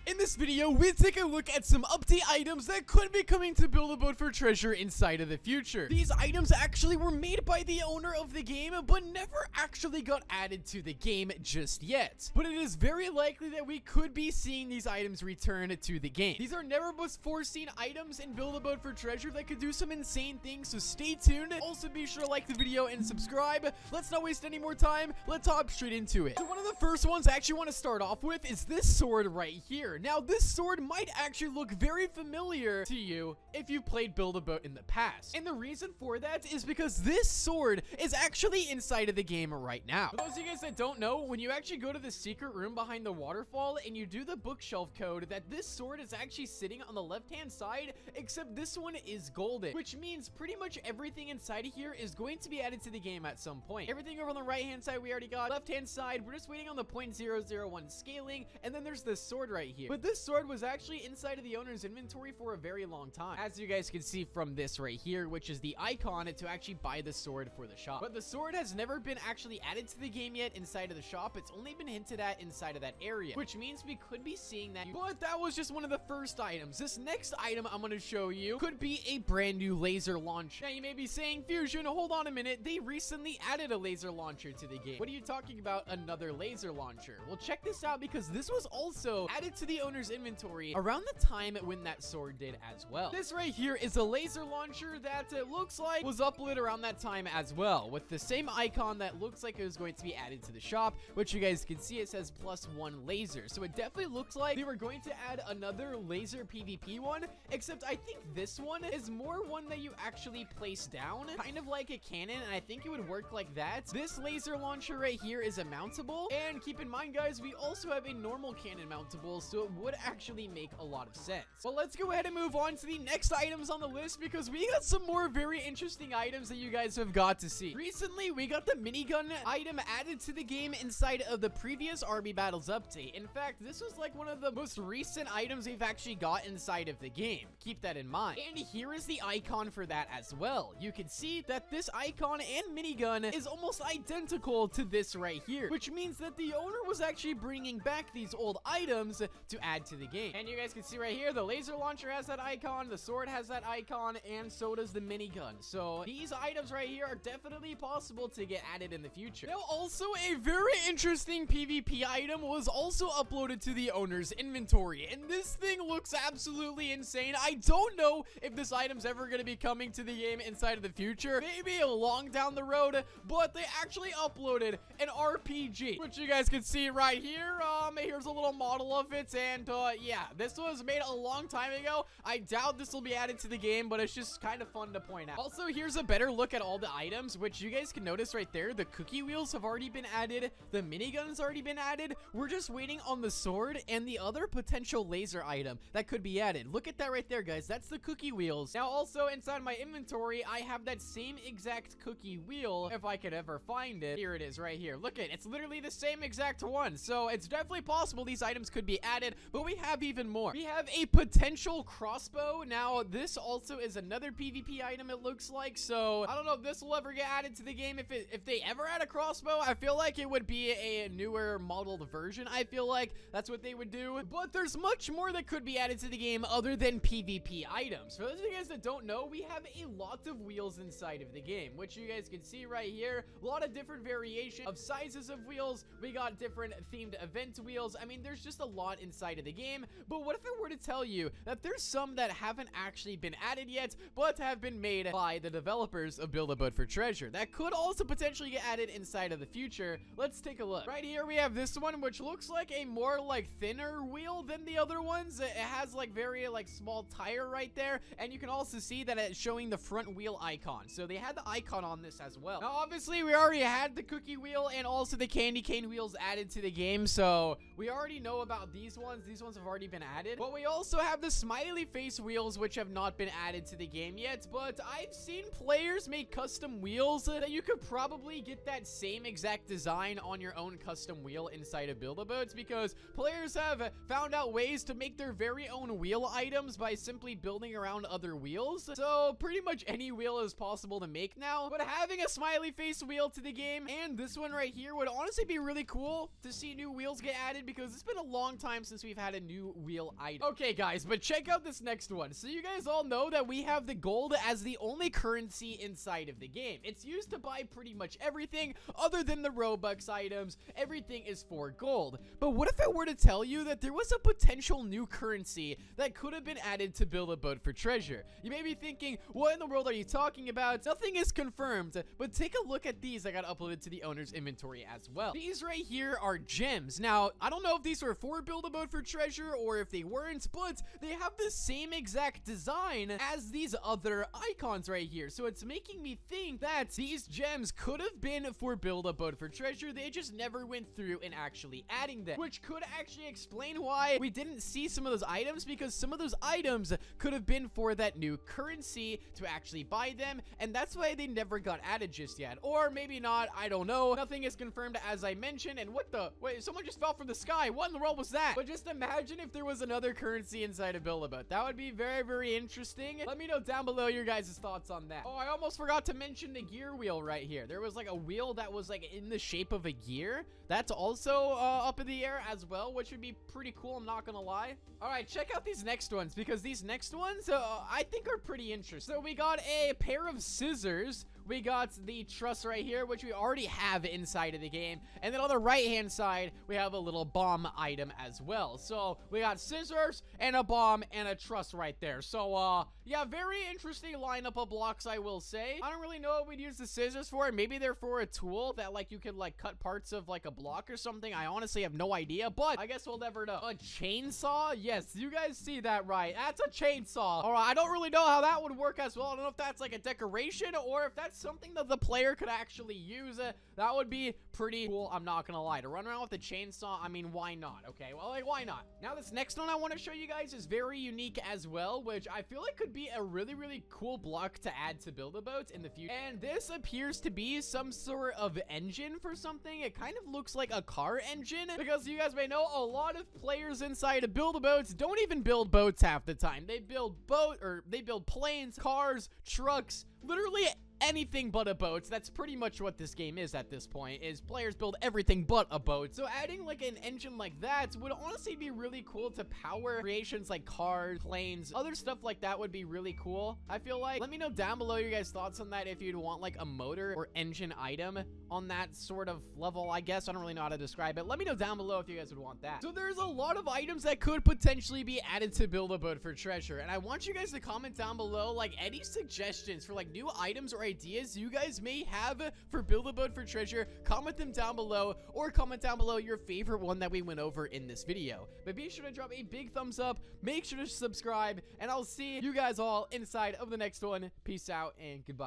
In this video, we take a look at some update items that could be coming to Build-A-Boat for Treasure inside of the future. These items actually were made by the owner of the game, but never actually got added to the game just yet. But it is very likely that we could be seeing these items return to the game. These are never before seen items in Build-A-Boat for Treasure that could do some insane things, so stay tuned. Also, be sure to like the video and subscribe. Let's not waste any more time. Let's hop straight into it. So one of the first ones I actually want to start off with is this sword right here. Now, this sword might actually look very familiar to you if you played Build-A-Boat in the past. And the reason for that is because this sword is actually inside of the game right now. For those of you guys that don't know, when you actually go to the secret room behind the waterfall and you do the bookshelf code, that this sword is actually sitting on the left-hand side, except this one is golden, which means pretty much everything inside of here is going to be added to the game at some point. Everything over on the right-hand side we already got. Left-hand side, we're just waiting on the 0.001 scaling, and then there's this sword right here. But this sword was actually inside of the owner's inventory for a very long time, as you guys can see from this right here, which is the icon to actually buy the sword for the shop. But the sword has never been actually added to the game yet inside of the shop. It's only been hinted at inside of that area, which means we could be seeing that. But that was just one of the first items. This next item I'm going to show you could be a brand new laser launcher. Now you may be saying, Fusion, hold on a minute, they recently added a laser launcher to the game. What are you talking about, another laser launcher? Well, check this out, because this was also added to the owner's inventory around the time when that sword did as well. This right here is a laser launcher that it looks like was uploaded around that time as well, with the same icon that looks like it was going to be added to the shop, which you guys can see it says +1 laser. So it definitely looks like they were going to add another laser PvP one, except I think this one is more one that you actually place down, kind of like a cannon, and I think it would work like that. This laser launcher right here is a mountable, and keep in mind, guys, we also have a normal cannon mountable, so it would actually make a lot of sense. Well, let's go ahead and move on to the next items on the list, because we got some more very interesting items that you guys have got to see. Recently, we got the minigun item added to the game inside of the previous Army Battles update. In fact, this was like one of the most recent items we've actually got inside of the game. Keep that in mind. And here is the icon for that as well. You can see that this icon and minigun is almost identical to this right here, which means that the owner was actually bringing back these old items to add to the game. And you guys can see right here, the laser launcher has that icon, the sword has that icon, and so does the minigun. So these items right here are definitely possible to get added in the future. Now, also a very interesting PvP item was also uploaded to the owner's inventory, and this thing looks absolutely insane. I don't know if this item's ever going to be coming to the game inside of the future, maybe long down the road, but they actually uploaded an RPG, which you guys can see right here. Here's a little model of it, and yeah, this was made a long time ago. I doubt this will be added to the game, but it's just kind of fun to point out. Also, here's a better look at all the items, which you guys can notice right there. The cookie wheels have already been added. The minigun's already been added. We're just waiting on the sword and the other potential laser item that could be added. Look at that right there, guys. That's the cookie wheels. Now, also inside my inventory, I have that same exact cookie wheel, if I could ever find it. Here it is right here. Look at it. It's literally the same exact one. So it's definitely possible these items could be added, but we have even more. We have a potential crossbow. Now, this also is another PvP item, it looks like. So I don't know if this will ever get added to the game. If they ever add a crossbow, I feel like it would be a newer modeled version. I feel like that's what they would do. But there's much more that could be added to the game other than PvP items. For those of you guys that don't know, we have a lot of wheels inside of the game, which you guys can see right here. A lot of different variation of sizes of wheels. We got different themed event wheels. I mean, there's just a lot inside of the game. But what if I were to tell you that there's some that haven't actually been added yet, but have been made by the developers of Build-A-Boat for Treasure that could also potentially get added inside of the future? Let's take a look. Right here, we have this one, which looks like a more like thinner wheel than the other ones. It has like very like small tire right there, and you can also see that it's showing the front wheel icon. So they had the icon on this as well. Now, obviously, we already had the cookie wheel and also the candy cane wheels added to the game, so we already know about these ones. These ones have already been added. But we also have the smiley face wheels, which have not been added to the game yet. But I've seen players make custom wheels that you could probably get that same exact design on your own custom wheel inside of Build-A-Boats, because players have found out ways to make their very own wheel items by simply building around other wheels. So pretty much any wheel is possible to make now. But having a smiley face wheel to the game, and this one right here, would honestly be really cool to see new wheels get added, because it's been a long time since since we've had a new wheel item. Okay, guys, but check out this next one. So you guys all know that we have the gold as the only currency inside of the game. It's used to buy pretty much everything other than the Robux items. Everything is for gold. But what if I were to tell you that there was a potential new currency that could have been added to build a boat for treasure? You may be thinking, what in the world are you talking about? Nothing is confirmed, but take a look at these. I got uploaded to the owner's inventory as well. These right here are gems. Now, I don't know if these were for build a boat for treasure or if they weren't, but they have the same exact design as these other icons right here. So it's making me think that these gems could have been for build a boat for treasure. They just never went through and actually adding them, which could actually explain why we didn't see some of those items, because some of those items could have been for that new currency to actually buy them, and that's why they never got added just yet. Or maybe not, I don't know. Nothing is confirmed, as I mentioned. And what the wait, someone just fell from the sky. What in the world was that? But just imagine if there was another currency inside of Build-A-Boat. That would be very, very interesting. Let me know down below your guys' thoughts on that. Oh, I almost forgot to mention the gear wheel right here. There was like a wheel that was like in the shape of a gear. That's also up in the air as well, which would be pretty cool, I'm not gonna lie. All right, check out these next ones, because these next ones I think are pretty interesting. So we got a pair of scissors. We got the truss right here, which we already have inside of the game. And then on the right-hand side, we have a little bomb item as well. So we got scissors and a bomb and a truss right there. So, yeah, very interesting lineup of blocks, I will say. I don't really know what we'd use the scissors for. Maybe they're for a tool that, like, you could, like, cut parts of, like, a block or something. I honestly have no idea, but I guess we'll never know. A chainsaw? Yes, you guys see that right. That's a chainsaw. All right, I don't really know how that would work as well. I don't know if that's, like, a decoration or if that's something that the player could actually use. That would be pretty cool, I'm not gonna lie. To run around with a chainsaw, I mean, why not? Okay, well, like, why not? Now, this next one I want to show you guys is very unique as well, which I feel like could be a really, really cool block to add to Build-A-Boat in the future. And this appears to be some sort of engine for something. It kind of looks like a car engine, because you guys may know a lot of players inside of Build-A-Boats don't even build boats half the time. They build planes, cars, trucks, literally anything but a boat. That's pretty much what this game is at this point, is players build everything but a boat. So adding like an engine like that would honestly be really cool to power creations like cars, planes, other stuff like that would be really cool, I feel like. Let me know down below your guys' thoughts on that, if you'd want like a motor or engine item on that sort of level, I guess. I don't really know how to describe it. Let me know down below if you guys would want that. So there's a lot of items that could potentially be added to Build a Boat for treasure, and I want you guys to comment down below like any suggestions for like new items or ideas you guys may have for Build a Boat for treasure. Comment them down below, or comment down below your favorite one that we went over in this video. But be sure to drop a big thumbs up, make sure to subscribe, and I'll see you guys all inside of the next one. Peace out and goodbye.